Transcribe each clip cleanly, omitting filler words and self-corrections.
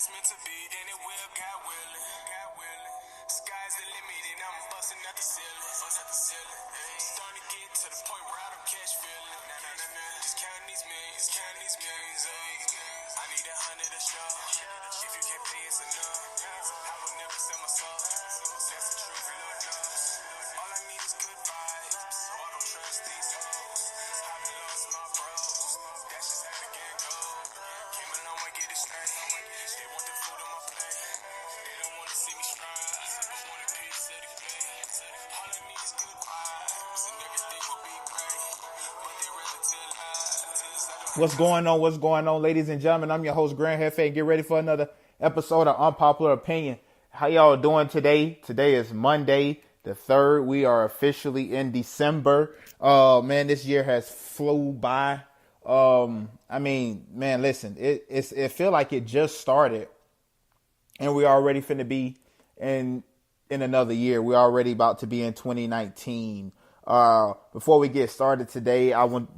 it's meant to be, then it will, God willing. Sky's the limit, and I'm busting at the ceiling. Starting to get to the point where I don't catch feeling. Just counting these millions, I need 100 a show. If you can't pay, it's enough. I will never sell my soul. That's the truth, Lord knows. All I need is good vibes, so I don't trust these hoes. I've lost my bros. That's just how the game goes. Came a long way, get it straight. They want the food on my plate. They don't want to see me strive, but want a piece of the cake. All I need is good vibes, and everything will be great. But they rather tell lies. What's going on? What's going on, ladies and gentlemen? I'm your host, Gran, Jefe. Get ready for another episode of Unpopular Opinion. How y'all doing today? Today is Monday, the 3rd. We are officially in December. Man, this year has flew by. Listen, it feel like it just started, and we already finna be in another year. We're already about to be in 2019. Before we get started today, I want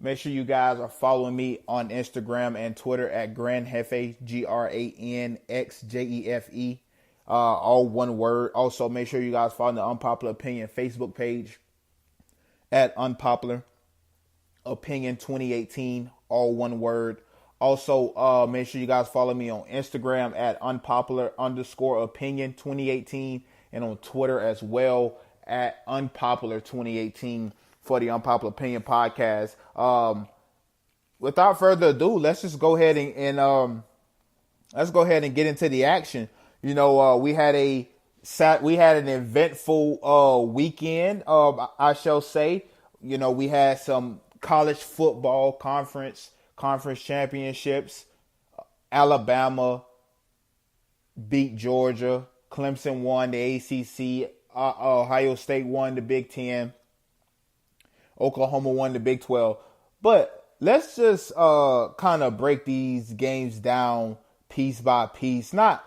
make sure you guys are following me on Instagram and Twitter at GRANxJEFE, GRANxJEFE, all one word. Also, make sure you guys follow the Unpopular Opinion Facebook page at Unpopular Opinion 2018, all one word. Also, make sure you guys follow me on Instagram at unpopular_opinion 2018 and on Twitter as well at Unpopular 2018 for the Unpopular Opinion podcast. Without further ado, let's just go ahead and get into the action. You know, we had an eventful weekend. I shall say. You know, we had some college football conference championships. Alabama beat Georgia. Clemson won the ACC. Ohio State won the Big Ten. Oklahoma won the Big 12. But let's just kind of break these games down piece by piece. Not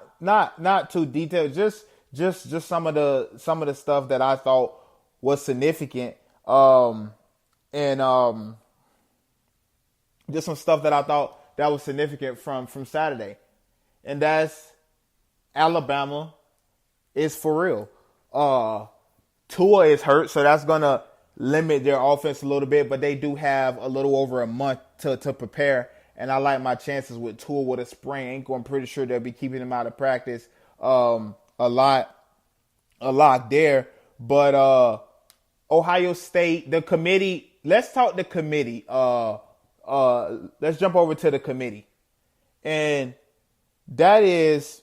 too detailed. Just some of the stuff that I thought was significant. Just some stuff that I thought that was significant from Saturday. And that's Alabama is for real. Tua is hurt, so that's going to limit their offense a little bit, but they do have a little over a month to prepare. And I like my chances with Tua with a sprained ankle. I'm pretty sure they'll be keeping him out of practice a lot there. But Ohio State, the committee, let's talk the committee. Let's jump over to the committee. And that is,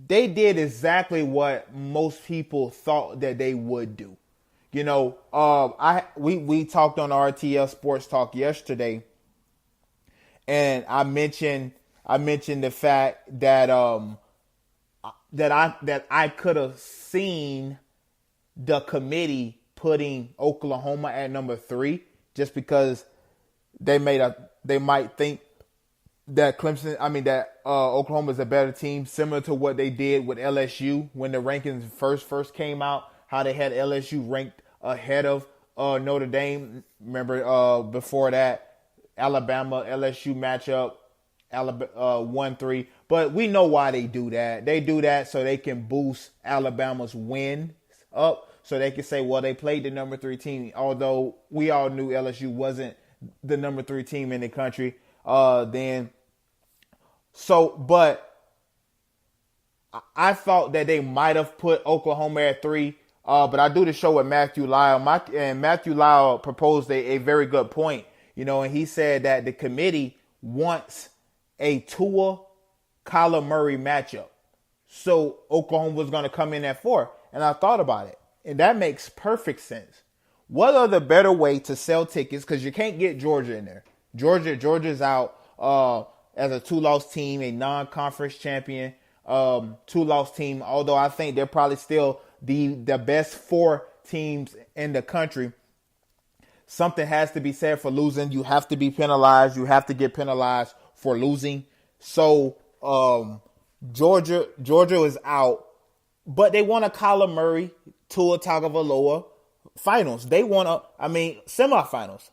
they did exactly what most people thought that they would do. You know, we talked on RTL Sports Talk yesterday, and I mentioned the fact that I could have seen the committee putting Oklahoma at number 3 just because they might think that Oklahoma is a better team, similar to what they did with LSU when the rankings first came out. How they had LSU ranked ahead of Notre Dame. Remember, before that, Alabama LSU matchup, 1-3. But we know why they do that. They do that so they can boost Alabama's wins up, so they can say, well, they played the number 3 team. Although we all knew LSU wasn't the number 3 team in the country then. But I thought that they might have put Oklahoma at 3. But I do the show with Matthew Lyle, and Matthew Lyle proposed a very good point, you know, and he said that the committee wants a Tua-Kyler Murray matchup. So Oklahoma was going to come in at 4, and I thought about it, and that makes perfect sense. What other better way to sell tickets, because you can't get Georgia in there. Georgia's out as a 2-loss team, a non-conference champion, 2-loss team, although I think they're probably still the best 4 teams in the country. Something has to be said for losing. You have to be penalized. You have to get penalized for losing. So Georgia is out, but they want a Kyler Murray, Tua Tagovailoa finals. They want semifinals.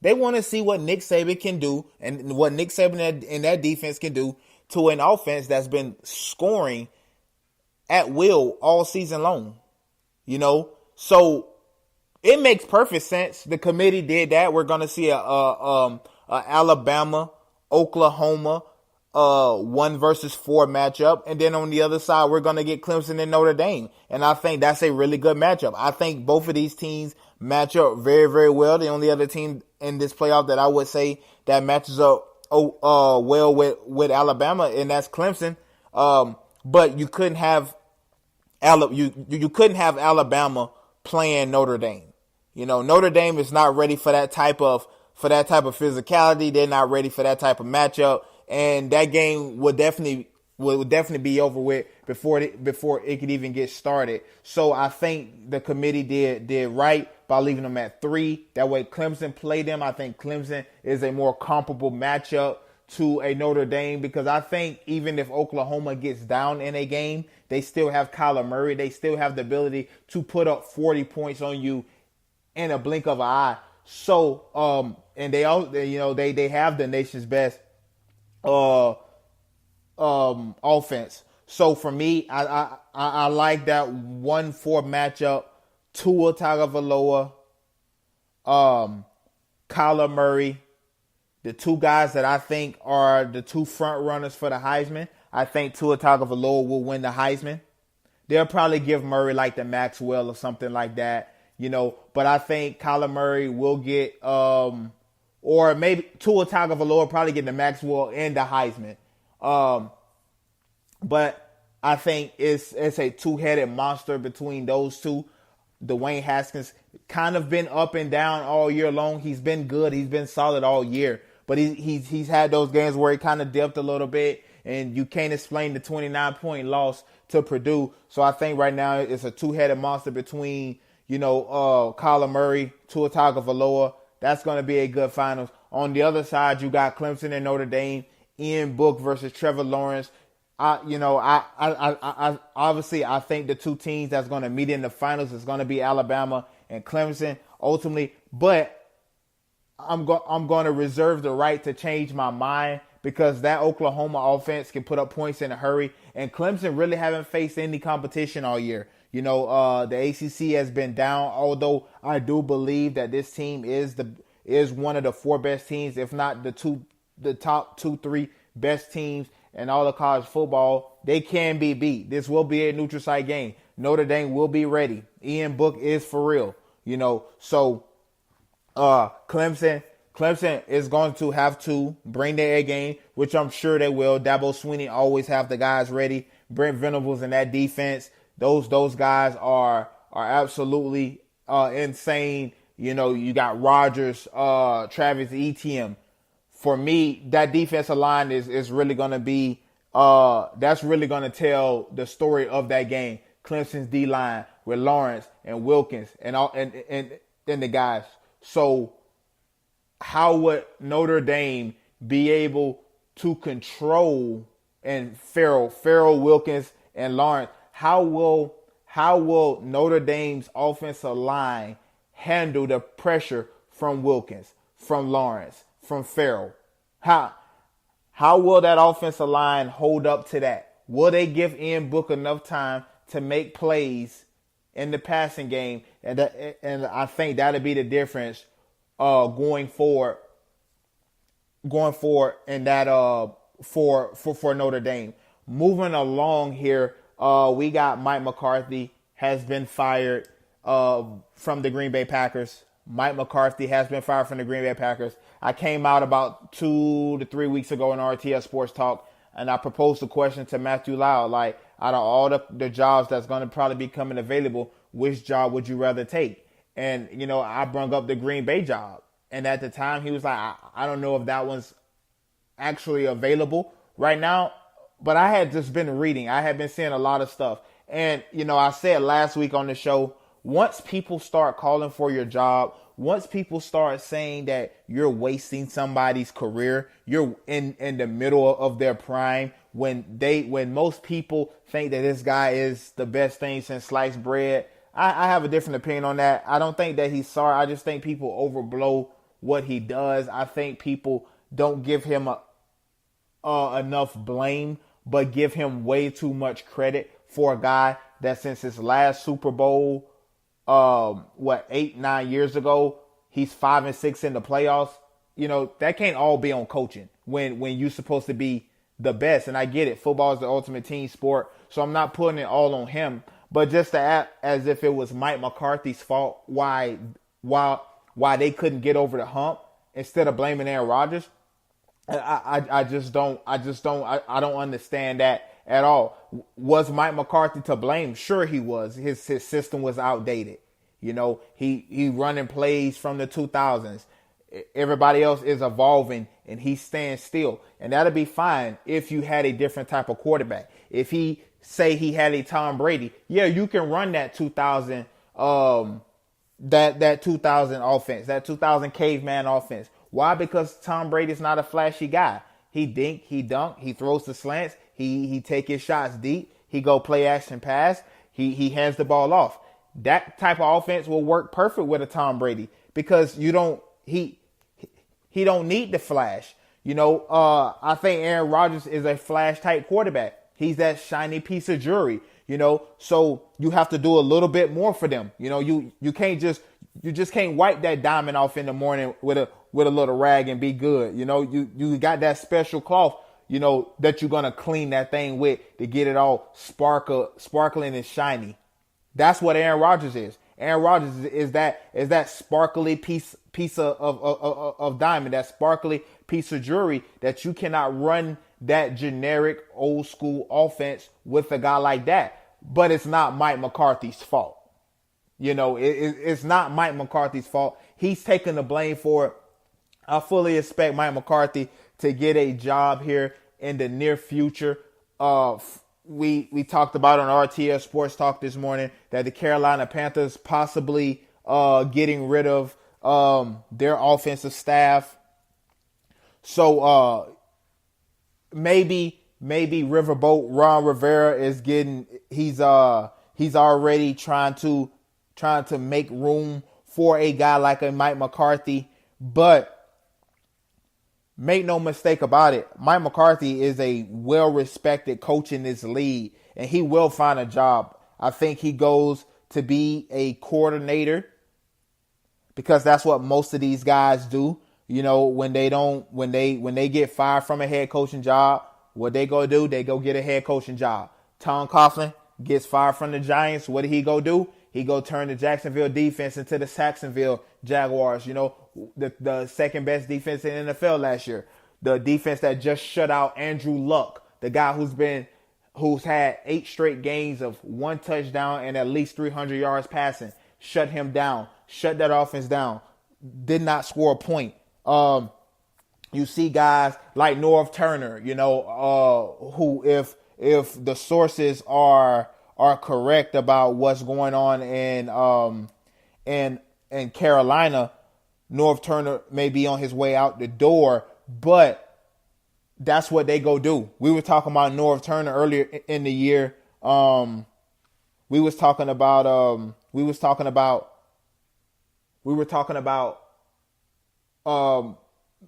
They want to see what Nick Saban can do and what Nick Saban and that defense can do to an offense that's been scoring at will all season long. So it makes perfect sense. The committee did that. We're going to see a Alabama, Oklahoma, 1 versus 4 matchup. And then on the other side, we're going to get Clemson and Notre Dame. And I think that's a really good matchup. I think both of these teams match up very, very well. The only other team in this playoff that I would say that matches up well with Alabama, and that's Clemson. But you couldn't have you couldn't have Alabama playing Notre Dame. Notre Dame is not ready for that type of physicality. They're not ready for that type of matchup, and that game would definitely be over with before it could even get started. So I think the committee did right by leaving them at 3. That way Clemson played them. I think Clemson is a more comparable matchup to a Notre Dame, because I think even if Oklahoma gets down in a game, they still have Kyler Murray. They still have the ability to put up 40 points on you in a blink of an eye. So, and they have the nation's best offense. So for me, I like that 1-4 matchup. Tua Tagovailoa, Kyler Murray, the two guys that I think are the two front runners for the Heisman. I think Tua Tagovailoa will win the Heisman. They'll probably give Murray like the Maxwell or something like that, But I think Kyler Murray will get, or maybe Tua Tagovailoa probably get the Maxwell and the Heisman. But I think it's a two-headed monster between those two. Dwayne Haskins kind of been up and down all year long. He's been good. He's been solid all year. But he's had those games where he kind of dipped a little bit, and you can't explain the 29-point loss to Purdue. So I think right now it's a two-headed monster between, Kyler Murray, Tua Tagovailoa. That's going to be a good finals. On the other side, you got Clemson and Notre Dame. Ian Book versus Trevor Lawrence. I obviously I think the two teams that's going to meet in the finals is going to be Alabama and Clemson ultimately, but I'm going to reserve the right to change my mind, because that Oklahoma offense can put up points in a hurry, and Clemson really haven't faced any competition all year. The ACC has been down, although I do believe that this team is one of the 4 best teams, if not the top 2-3 best teams in all of college football. They can be beat. This will be a neutral site game. Notre Dame will be ready. Ian Book is for real, So Clemson is going to have to bring their A game, which I'm sure they will. Dabo Swinney always have the guys ready. Brent Venables in that defense. Those guys are absolutely insane. You got Rodgers, Travis Etienne. For me, that defensive line is really going to be that's really going to tell the story of that game. Clemson's D line with Lawrence and Wilkins and the guys. So how would Notre Dame be able to control and Farrell, Wilkins, and Lawrence? How will Notre Dame's offensive line handle the pressure from Wilkins, from Lawrence, from Farrell? How will that offensive line hold up to that? Will they give Ian Book enough time to make plays in the passing game? And I think that'll be the difference going forward in that for Notre Dame. Moving along here, we got Mike McCarthy has been fired from the Green Bay Packers. Mike McCarthy has been fired from the Green Bay Packers. I came out about 2 to 3 weeks ago in RTS Sports Talk, and I proposed a question to Matthew Loud, like, out of all the jobs that's going to probably be coming available, which job would you rather take? And, I brung up the Green Bay job. And at the time, he was like, I don't know if that one's actually available right now. But I had just been reading. I had been seeing a lot of stuff. And, I said last week on the show, once people start calling for your job, once people start saying that you're wasting somebody's career, you're in the middle of their prime, when most people think that this guy is the best thing since sliced bread, I have a different opinion on that. I don't think that he's sorry. I just think people overblow what he does. I think people don't give him enough blame, but give him way too much credit for a guy that since his last Super Bowl, 8-9 years ago, he's 5-6 in the playoffs. That can't all be on coaching when you're supposed to be the best. And I get it. Football is the ultimate team sport. So I'm not putting it all on him, but just to act as if it was Mike McCarthy's fault why they couldn't get over the hump instead of blaming Aaron Rodgers. I don't understand that at all. Was Mike McCarthy to blame? Sure he was. His system was outdated. He running plays from the 2000s. Everybody else is evolving and he stands still. And that'll be fine if you had a different type of quarterback. If he had a Tom Brady, yeah, you can run that 2000 that 2000 offense, that 2000 caveman offense. Why? Because Tom Brady's not a flashy guy. He dunk, he throws the slants, he take his shots deep, he go play action pass, he hands the ball off. That type of offense will work perfect with a Tom Brady because he don't need the flash. I think Aaron Rodgers is a flash type quarterback. He's that shiny piece of jewelry, so you have to do a little bit more for them. You just can't wipe that diamond off in the morning with a little rag and be good. You got that special cloth, that you're going to clean that thing with to get it all sparkling and shiny. That's what Aaron Rodgers is. Aaron Rodgers is that sparkly piece of diamond, that sparkly piece of jewelry that you cannot run that generic old school offense with a guy like that. But it's not Mike McCarthy's fault. It's not Mike McCarthy's fault. He's taking the blame for it. I fully expect Mike McCarthy to get a job here in the near future. We talked about on RTS Sports Talk this morning that the Carolina Panthers possibly getting rid of their offensive staff. So maybe Riverboat Ron Rivera is he's already trying to make room for a guy like a Mike McCarthy. But make no mistake about it, Mike McCarthy is a well-respected coach in this league, and he will find a job. I think he goes to be a coordinator because that's what most of these guys do. When they get fired from a head coaching job, what they go do, they go get a head coaching job. Tom Coughlin gets fired from the Giants. What did he go do? He go turn the Jacksonville defense into the Jacksonville Jaguars, the second best defense in the NFL last year. The defense that just shut out Andrew Luck, the guy who's had 8 straight games of 1 touchdown and at least 300 yards passing. Shut him down. Shut that offense down. Did not score a point. You see guys like Norv Turner, who if the sources are correct about what's going on in Carolina, Norv Turner may be on his way out the door, but that's what they go do. We were talking about Norv Turner earlier in the year. We were talking about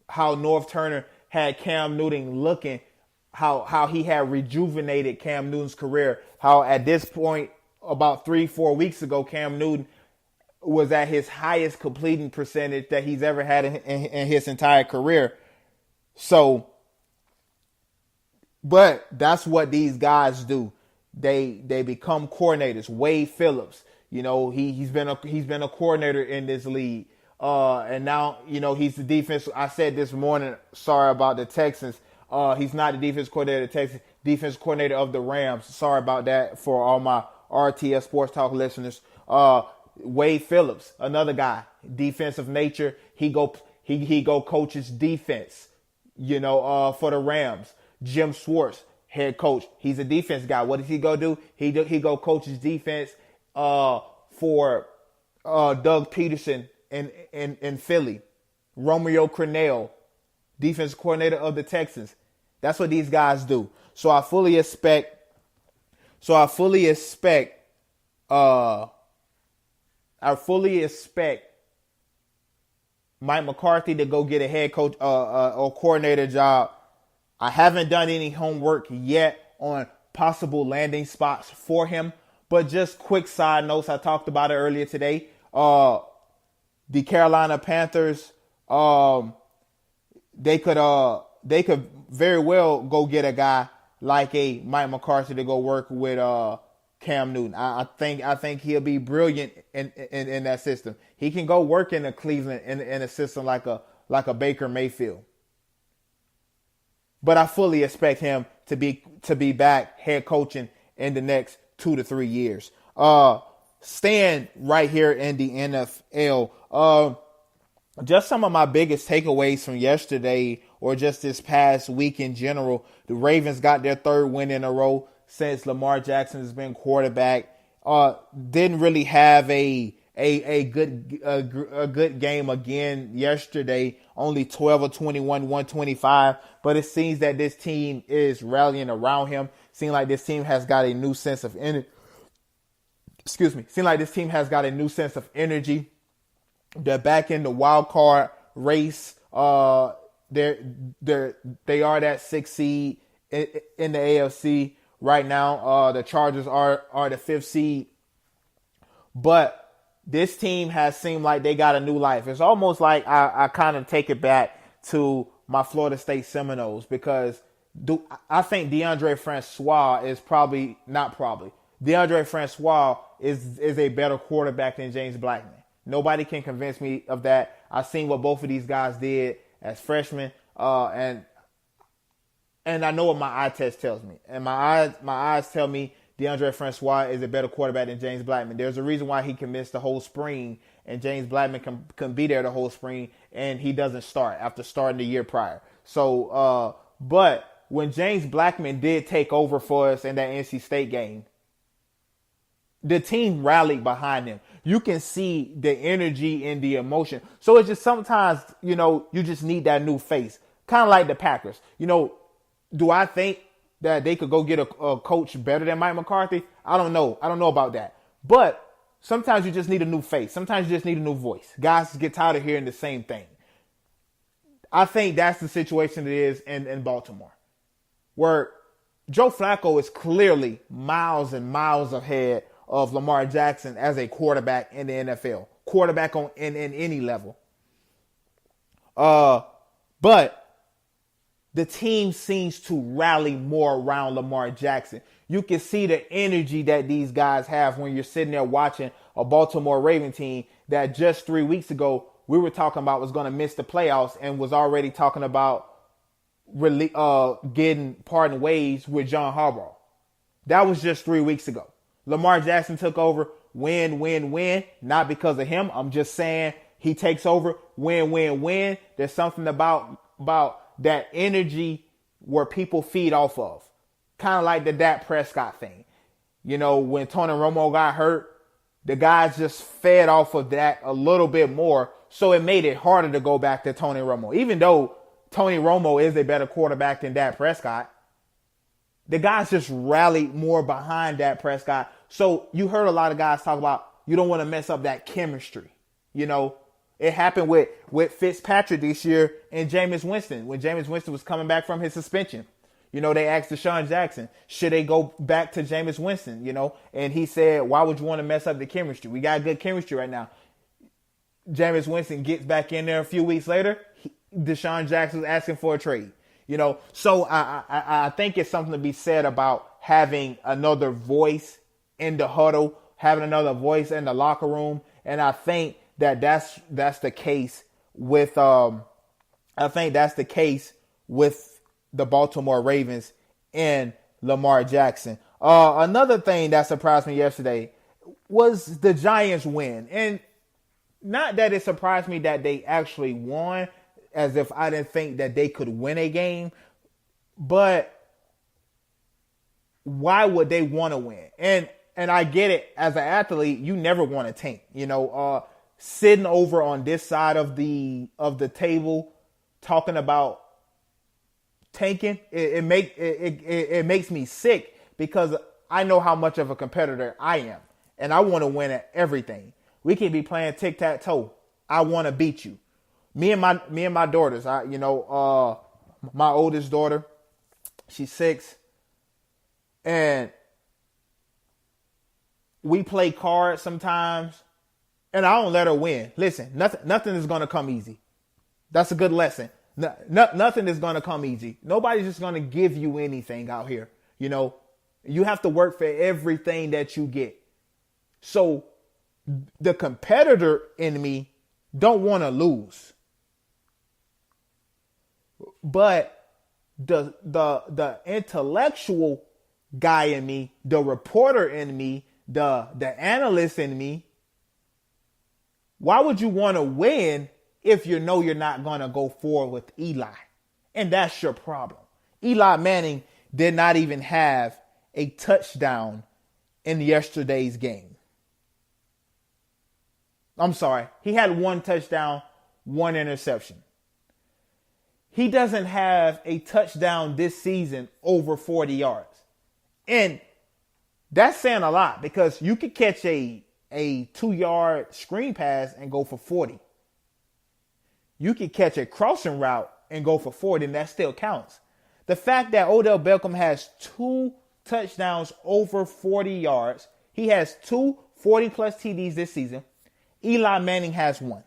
how Norv Turner had Cam Newton looking, how he had rejuvenated Cam Newton's career. How at this point, about 3-4 weeks ago, Cam Newton was at his highest completing percentage that he's ever had in his entire career. So, but that's what these guys do. They become coordinators. Wade Phillips, he's been a coordinator in this league. And now, he's the defense. I said this morning, sorry about the Texans. He's not the defense coordinator of the Texans, defense coordinator of the Rams. Sorry about that for all my RTS Sports Talk listeners. Wade Phillips, another guy, defensive nature. He go coaches defense, for the Rams. Jim Schwartz, head coach. He's a defense guy. What does he go do? He go coach his defense for Doug Peterson in Philly. Romeo Crennel, defense coordinator of the Texans. That's what these guys do. So I fully expect Mike McCarthy to go get a head coach or coordinator job. I haven't done any homework yet on possible landing spots for him, but just quick side notes. I talked about it earlier today. The Carolina Panthers, they could very well go get a guy like a Mike McCarthy to go work with Cam Newton. I think he'll be brilliant in that system. He can go work in a Cleveland in a system like a Baker Mayfield. But I fully expect him to be back head coaching in the next 2 to 3 years. Staying right here in the NFL. Just some of my biggest takeaways from yesterday or just this past week in general. The Ravens got their 3rd win in a row since Lamar Jackson has been quarterback. Didn't really have a good game again yesterday. Only 12 of 21, 125. But it seems that this team is rallying around him. Seems like this team has got a new sense of energy. Seems like this team has got a new sense of energy. They're back in the wild card race. They are that 6th seed in the AFC right now. The Chargers are the 5th seed. But this team has seemed like they got a new life. It's almost like I kind of take it back to my Florida State Seminoles because I think DeAndre Francois is DeAndre Francois is a better quarterback than James Blackman. Nobody can convince me of that. I've seen what both of these guys did as freshmen, and I know what my eye test tells me. And my eyes tell me DeAndre Francois is a better quarterback than James Blackman. There's a reason why he can miss the whole spring, and James Blackman can be there the whole spring, and he doesn't start after starting the year prior. So, but when James Blackman did take over for us in that NC State game, the team rallied behind him. You can see the energy and the emotion. So it's just sometimes, you just need that new face. Kind of like the Packers. Do I think that they could go get a coach better than Mike McCarthy? I don't know. I don't know about that. But sometimes you just need a new face. Sometimes you just need a new voice. Guys get tired of hearing the same thing. I think that's the situation it is in Baltimore, where Joe Flacco is clearly miles and miles ahead of Lamar Jackson as a quarterback in the NFL, quarterback in any level. But the team seems to rally more around Lamar Jackson. You can see the energy that these guys have when you're sitting there watching a Baltimore Raven team that just 3 weeks ago we were talking about was going to miss the playoffs and was already talking about getting parting ways with John Harbaugh. That was just 3 weeks ago. Lamar Jackson took over, win. Not because of him. I'm just saying he takes over, win. There's something about that energy where people feed off of. Kind of like the Dak Prescott thing. When Tony Romo got hurt, the guys just fed off of that a little bit more. So it made it harder to go back to Tony Romo. Even though Tony Romo is a better quarterback than Dak Prescott, the guys just rallied more behind Dak Prescott. So you heard a lot of guys talk about you don't want to mess up that chemistry. It happened with Fitzpatrick this year and Jameis Winston. When Jameis Winston was coming back from his suspension, they asked Deshaun Jackson, should they go back to Jameis Winston? And he said, why would you want to mess up the chemistry? We got good chemistry right now. Jameis Winston gets back in there a few weeks later. Deshaun Jackson was asking for a trade. So I think it's something to be said about having another voice in the huddle, having another voice in the locker room, and I think that's the case with the Baltimore Ravens and Lamar Jackson. Another thing that surprised me yesterday was the Giants win, and not that it surprised me that they actually won, as if I didn't think that they could win a game, but why would they want to win? And I get it. As an athlete, you never want to tank. Sitting over on this side of the table, talking about tanking, it makes me sick because I know how much of a competitor I am, and I want to win at everything. We can be playing tic-tac-toe. I want to beat you. Me and my daughters. My oldest daughter, she's 6, and we play cards sometimes, and I don't let her win. Listen, nothing is gonna come easy. That's a good lesson. Nothing is gonna come easy. Nobody's just gonna give you anything out here. You have to work for everything that you get. So the competitor in me don't want to lose. But the intellectual guy in me, the reporter in me, the analyst in me, why would you want to win if you know you're not going to go forward with Eli? And that's your problem. Eli Manning did not even have a touchdown in yesterday's game. I'm sorry. He had 1 touchdown, 1 interception. He doesn't have a touchdown this season over 40 yards. And that's saying a lot, because you could catch a 2-yard screen pass and go for 40. You could catch a crossing route and go for 40, and that still counts. The fact that Odell Beckham has 2 touchdowns over 40 yards. He has 2 40-plus TDs this season. Eli Manning has 1.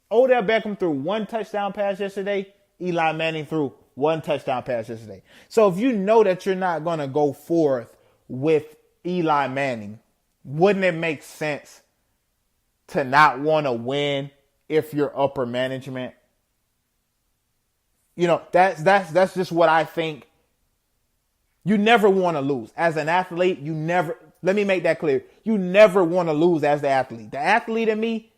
Odell Beckham threw 1 touchdown pass yesterday. Eli Manning threw 1 touchdown pass yesterday. So if you know that you're not going to go forth with Eli Manning, wouldn't it make sense to not want to win if you're upper management? That's just what I think. You never want to lose. As an athlete, let me make that clear. You never want to lose as the athlete. The athlete in me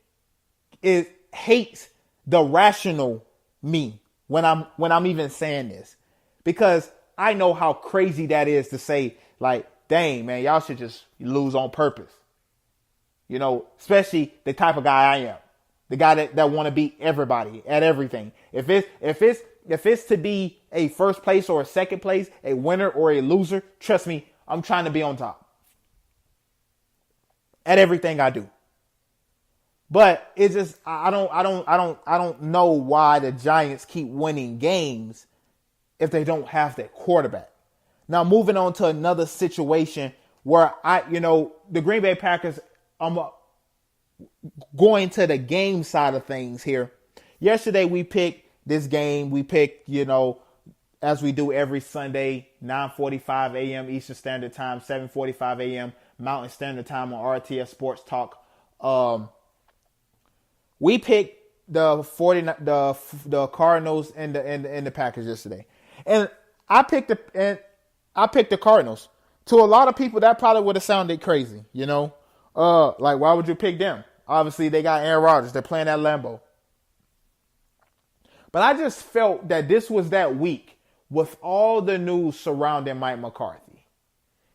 hates the rational me when I'm even saying this. Because I know how crazy that is to say, like, dang, man, y'all should just lose on purpose. Especially the type of guy I am. The guy that want to beat everybody at everything. If it's to be a first place or a second place, a winner or a loser, trust me, I'm trying to be on top at everything I do. But it's just I don't know why the Giants keep winning games if they don't have their quarterback. Now moving on to another situation where the Green Bay Packers, I'm going to the game side of things here. Yesterday we picked this game. We picked, as we do every Sunday, 9:45 a.m. Eastern Standard Time, 7:45 a.m. Mountain Standard Time on RTS Sports Talk. We picked the Cardinals and the Packers yesterday, and I picked the Cardinals. To a lot of people, that probably would have sounded crazy, like, why would you pick them? Obviously, they got Aaron Rodgers. They're playing at Lambeau. But I just felt that this was that week, with all the news surrounding Mike McCarthy,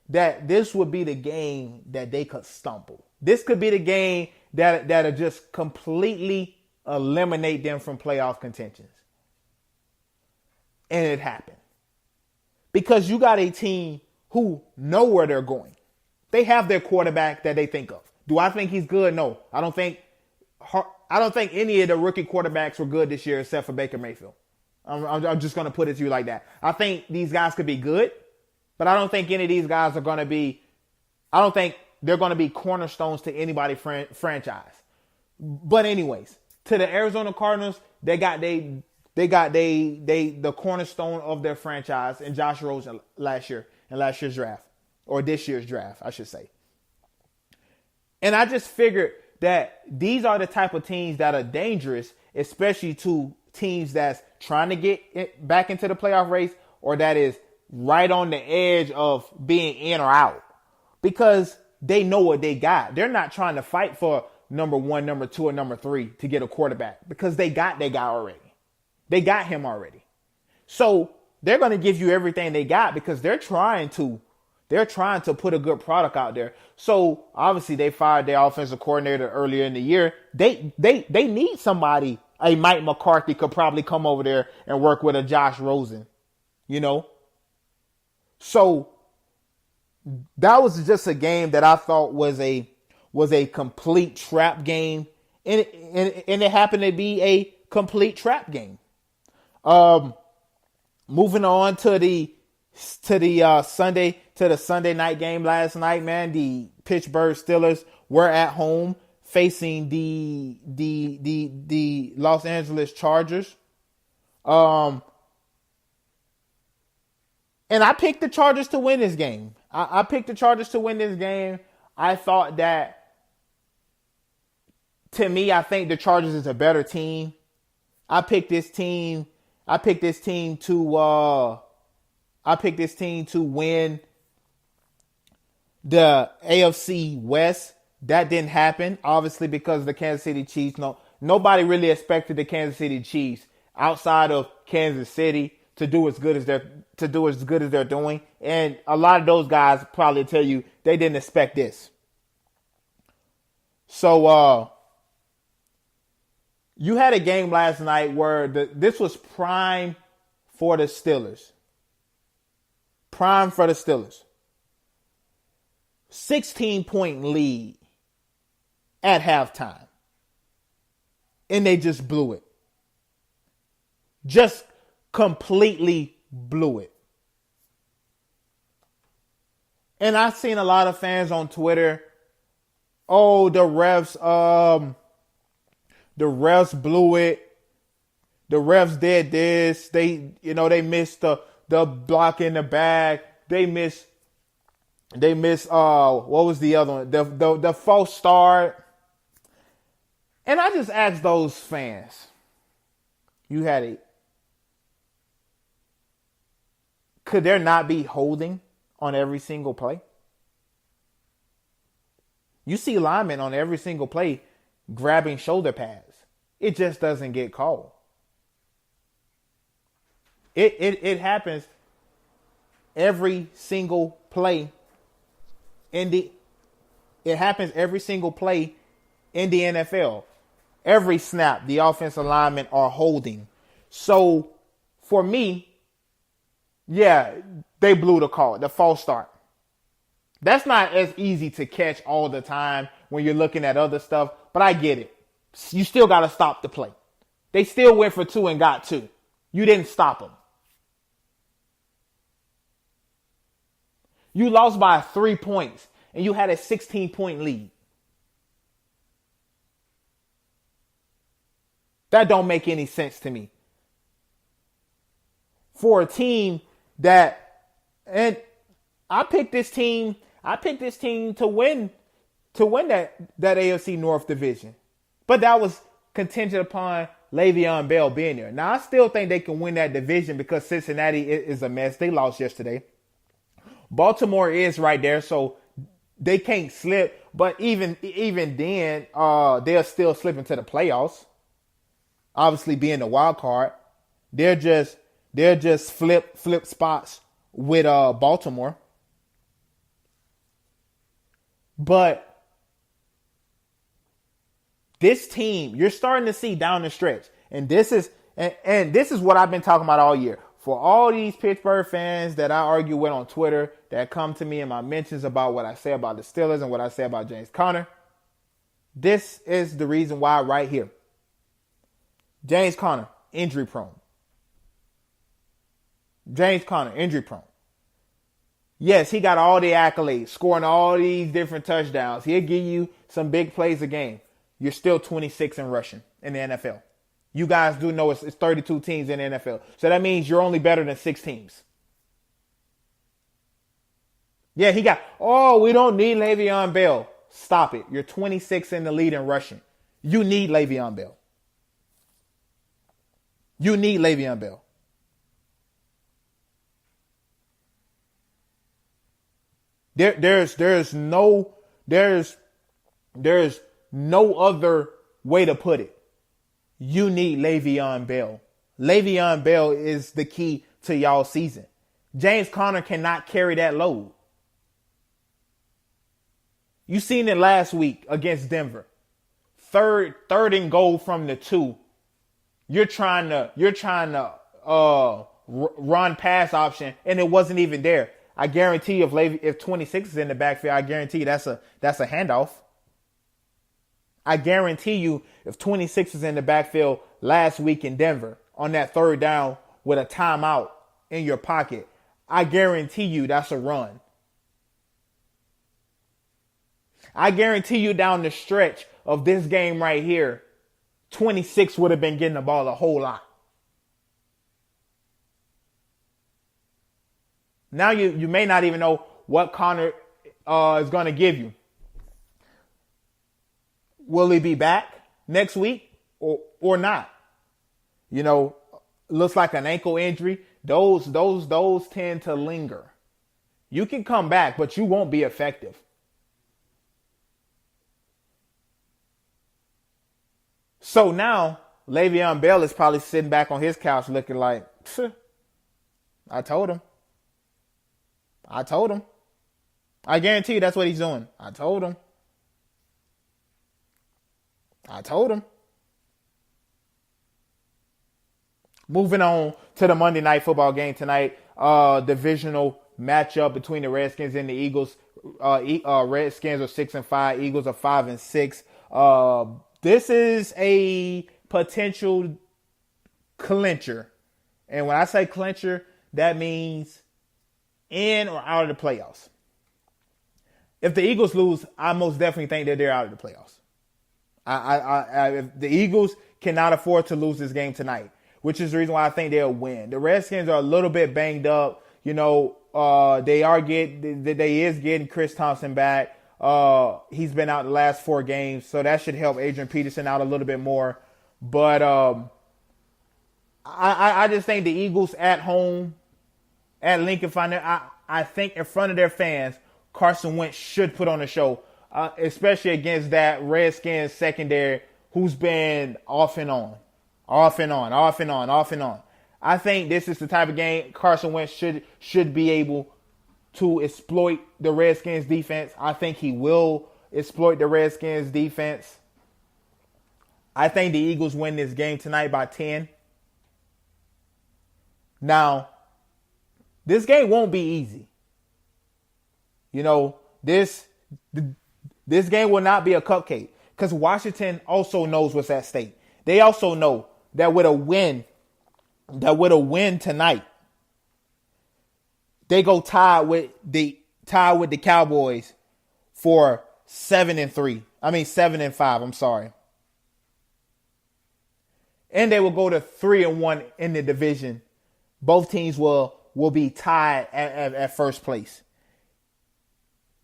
that this would be the game that they could stumble. This could be the game that'll just completely eliminate them from playoff contentions. And it happened. Because you got a team who know where they're going. They have their quarterback that they think of. Do I think he's good? No. I don't think any of the rookie quarterbacks were good this year except for Baker Mayfield. I'm just going to put it to you like that. I think these guys could be good, but I don't think any of these guys are going to be – I don't think they're going to be cornerstones to anybody's franchise. But anyways, to the Arizona Cardinals, they got the cornerstone of their franchise in Josh Rosen last year's draft, or this year's draft, I should say. And I just figured that these are the type of teams that are dangerous, especially to teams that's trying to get back into the playoff race, or that is right on the edge of being in or out, because they know what they got. They're not trying to fight for number 1, number 2, or number 3 to get a quarterback, because they got their guy already. They got him already. So they're going to give you everything they got, because they're trying to put a good product out there. So obviously they fired their offensive coordinator earlier in the year. They need somebody. A Mike McCarthy could probably come over there and work with a Josh Rosen, So that was just a game that I thought was a complete trap game. And it happened to be a complete trap game. Moving on to the Sunday night game last night, man. The Pittsburgh Steelers were at home facing the Los Angeles Chargers. And I picked the Chargers to win this game. I picked the Chargers to win this game. I thought that, to me, I think the Chargers is a better team. I picked this team to win the AFC West. That didn't happen, obviously, because the Kansas City Chiefs. Nobody really expected the Kansas City Chiefs outside of Kansas City to do as good as they're doing. And a lot of those guys probably tell you they didn't expect this. So you had a game last night where this was prime for the Steelers. Prime for the Steelers. 16-point lead at halftime. And they just blew it. Just completely blew it. And I've seen a lot of fans on Twitter, oh, the refs blew it. The refs did this. They missed the block in the bag. They missed what was the other one? The false start. And I just asked those fans, could there not be holding on every single play? You see linemen on every single play grabbing shoulder pads. It just doesn't get called. It happens every single play it happens every single play in the NFL. Every snap, the offensive linemen are holding. So for me, yeah, they blew the call, the false start. That's not as easy to catch all the time when you're looking at other stuff, but I get it. You still got to stop the play. They still went for 2 and got 2. You didn't stop them. You lost by 3 points and you had a 16-point lead. That don't make any sense to me. For a team and I picked this team to win that AFC North division. But that was contingent upon Le'Veon Bell being there. Now, I still think they can win that division because Cincinnati is a mess. They lost yesterday. Baltimore is right there, so they can't slip. But even then, they'll still slip into the playoffs. Obviously, being the wild card, they're just flip spots with Baltimore. But this team, you're starting to see down the stretch, and this is what I've been talking about all year. For all these Pittsburgh fans that I argue with on Twitter that come to me in my mentions about what I say about the Steelers and what I say about James Conner, this is the reason why right here. James Conner, injury prone. James Conner, injury prone. Yes, he got all the accolades, scoring all these different touchdowns. He'll give you some big plays a game. You're still 26 in rushing in the NFL. You guys do know it's 32 teams in the NFL. So that means you're only better than 6 teams. Yeah, we don't need Le'Veon Bell. Stop it. You're 26 in the lead in rushing. You need Le'Veon Bell. You need Le'Veon Bell. There's no other way to put it. You need Le'Veon Bell. Le'Veon Bell is the key to y'all season. James Conner cannot carry that load. You seen it last week against Denver. Third and goal from the 2. You're trying to run pass option, and it wasn't even there. I guarantee if 26 is in the backfield, I guarantee that's a handoff. I guarantee you, if 26 is in the backfield last week in Denver on that third down with a timeout in your pocket, I guarantee you that's a run. I guarantee you down the stretch of this game right here, 26 would have been getting the ball a whole lot. Now you may not even know what Connor is going to give you. Will he be back next week or not? You know, looks like an ankle injury. Those tend to linger. You can come back, but you won't be effective. So now Le'Veon Bell is probably sitting back on his couch looking like, I told him. I guarantee you that's what he's doing. I told him. Moving on to the Monday Night Football game tonight. Divisional matchup between the Redskins and the Eagles. Redskins are 6-5. Eagles are 5-6. This is a potential clincher. And when I say clincher, that means in or out of the playoffs. If the Eagles lose, I most definitely think that they're out of the playoffs. If the Eagles cannot afford to lose this game tonight, which is the reason why I think they'll win. The Redskins are a little bit banged up. You know, they is getting Chris Thompson back. He's been out the last 4 games, so that should help Adrian Peterson out a little bit more. But I just think the Eagles at home at Lincoln Financial, I think in front of their fans, Carson Wentz should put on a show, especially against that Redskins secondary who's been off and on. I think this is the type of game Carson Wentz should be able to exploit the Redskins defense. I think he will exploit the Redskins defense. I think the Eagles win this game tonight by 10. Now, this game won't be easy. You know, this game will not be a cupcake because Washington also knows what's at stake. They also know that with a win tonight, they go tied with the Cowboys for 7-5. I'm sorry. And they will go to 3-1 in the division. Both teams will be tied at first place.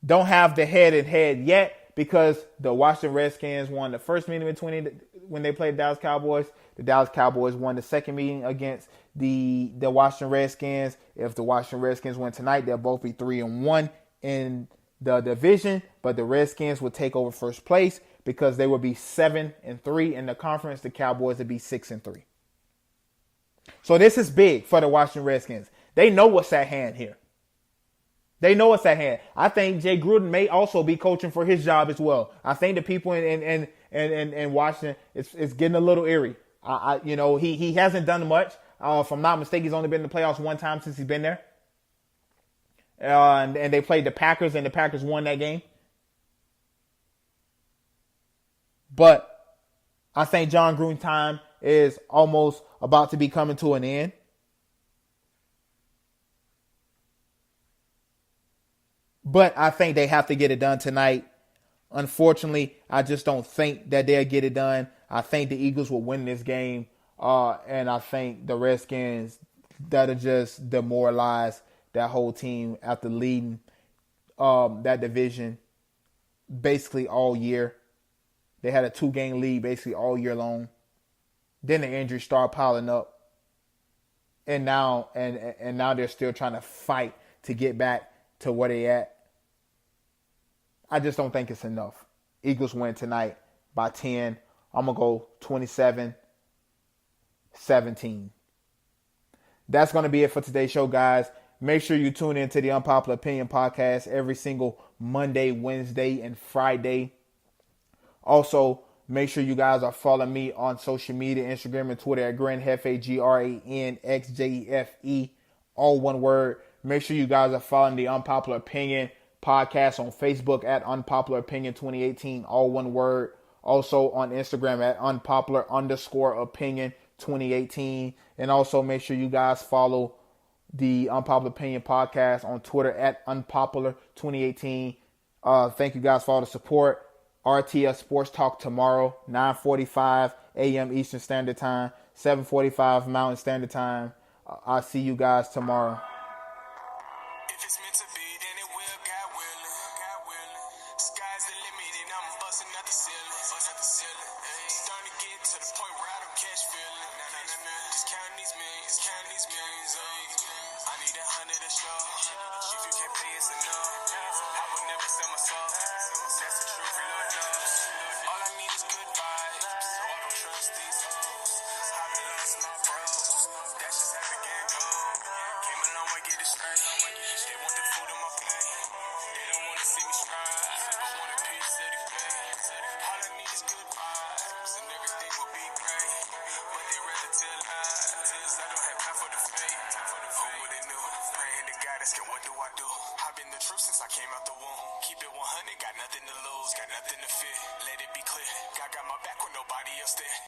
Don't have the head-to-head yet because the Washington Redskins won the first meeting when they played the Dallas Cowboys. The Dallas Cowboys won the second meeting against the Washington Redskins. If the Washington Redskins win tonight, they'll both be 3-1 in the division. But the Redskins will take over first place because they will be 7-3 in the conference. The Cowboys will be 6-3. So this is big for the Washington Redskins. They know what's at hand here. I think Jay Gruden may also be coaching for his job as well. I think the people in Washington, it's getting a little eerie. He hasn't done much. If I'm not mistaken, he's only been in the playoffs one time since he's been there. And they played the Packers, and the Packers won that game. But I think John Gruden's time is almost about to be coming to an end. But I think they have to get it done tonight. Unfortunately, I just don't think that they'll get it done. I think the Eagles will win this game. And I think the Redskins, that'll just demoralize that whole team after leading that division basically all year. They had a 2-game lead basically all year long. Then the injuries start piling up. And now they're still trying to fight to get back to where they at. I just don't think it's enough. Eagles win tonight by 10. I'm going to go 27-17. That's going to be it for today's show, guys. Make sure you tune in to the Unpopular Opinion podcast every single Monday, Wednesday, and Friday. Also, make sure you guys are following me on social media, Instagram and Twitter at GRANxJEFE, GRANxJEFE, all one word. Make sure you guys are following the Unpopular Opinion podcast on Facebook at Unpopular Opinion 2018, all one word. Also on Instagram at unpopular_opinion2018. And also make sure you guys follow the Unpopular Opinion Podcast on Twitter at unpopular2018. Thank you guys for all the support. RTS Sports Talk tomorrow, 9:45 a.m. Eastern Standard Time, 7:45 Mountain Standard Time. I'll see you guys tomorrow. If it's meant to be, then it will, God willing. God willing. Sky's the limit, and I'm busting out the ceiling. Starting to get to the point where I don't catch feeling. Just counting these millions, I need 100 to show. If you can't pay, it's enough. I will never sell my soul. That's the truth, Lord knows. All I need is good vibes, so I don't trust these hoes. I've been lost my bros. That's just how the game goes. Came a long way, get it straight. They want the food on my plate. They don't want to see me strive, but want a piece of the cake. All I need is good vibes, and everything will be great. But they rather tell lies. I don't have time for the fake. Who would've knew? Praying to God, asking what do I do? I've been the truth since I came out the womb. Keep it 100, got nothing to lose, got nothing to fear. Let it be clear, God got my back when nobody else there.